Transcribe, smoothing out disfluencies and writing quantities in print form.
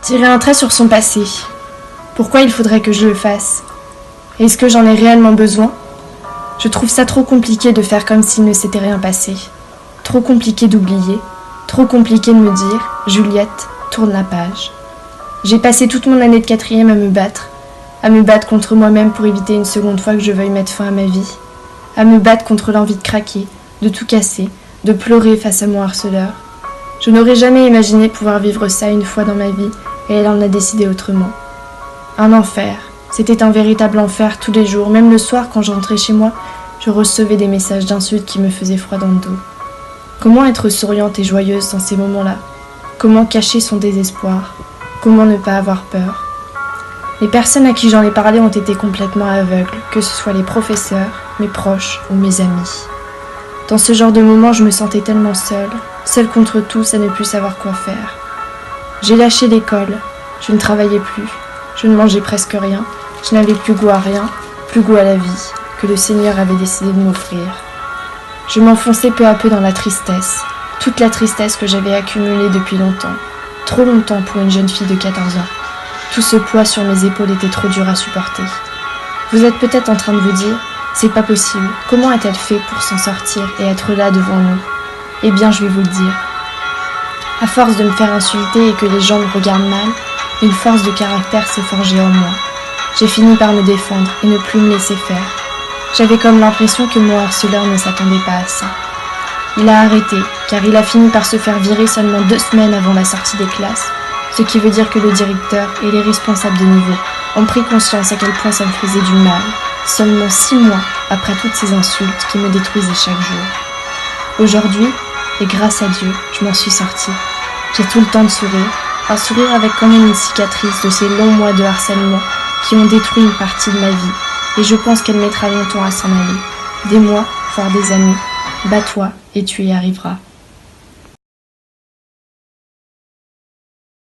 Tirer un trait sur son passé. Pourquoi il faudrait que je le fasse? Est-ce que j'en ai réellement besoin? Je trouve ça trop compliqué de faire comme s'il ne s'était rien passé. Trop compliqué d'oublier. Trop compliqué de me dire « Juliette, tourne la page ». J'ai passé toute mon année de 4e à me battre contre moi-même pour éviter une seconde fois que je veuille mettre fin à ma vie, à me battre contre l'envie de craquer, de tout casser, de pleurer face à mon harceleur. Je n'aurais jamais imaginé pouvoir vivre ça une fois dans ma vie, et elle en a décidé autrement. Un enfer. C'était un véritable enfer tous les jours. Même le soir, quand je rentrais chez moi, je recevais des messages d'insultes qui me faisaient froid dans le dos. Comment être souriante et joyeuse dans ces moments-là? Comment cacher son désespoir? Comment ne pas avoir peur? Les personnes à qui j'en ai parlé ont été complètement aveugles, que ce soit les professeurs, mes proches ou mes amis. Dans ce genre de moment, je me sentais tellement seule contre tous à ne plus savoir quoi faire. J'ai lâché l'école, je ne travaillais plus, je ne mangeais presque rien, je n'avais plus goût à rien, plus goût à la vie, que le Seigneur avait décidé de m'offrir. Je m'enfonçais peu à peu dans la tristesse, toute la tristesse que j'avais accumulée depuis longtemps, trop longtemps pour une jeune fille de 14 ans. Tout ce poids sur mes épaules était trop dur à supporter. Vous êtes peut-être en train de vous dire, c'est pas possible, comment a-t-elle fait pour s'en sortir et être là devant nous? Eh bien, je vais vous le dire. À force de me faire insulter et que les gens me regardent mal, une force de caractère s'est forgée en moi. J'ai fini par me défendre et ne plus me laisser faire. J'avais comme l'impression que mon harceleur ne s'attendait pas à ça. Il a arrêté, car il a fini par se faire virer seulement 2 semaines avant la sortie des classes, ce qui veut dire que le directeur et les responsables de niveau ont pris conscience à quel point ça me faisait du mal, seulement 6 mois après toutes ces insultes qui me détruisaient chaque jour. Aujourd'hui, et grâce à Dieu, je m'en suis sortie. J'ai tout le temps de sourire, un sourire avec quand même une cicatrice de ces longs mois de harcèlement qui ont détruit une partie de ma vie, et je pense qu'elle mettra longtemps à s'en aller. Des mois, voire des années. Bats-toi et tu y arriveras.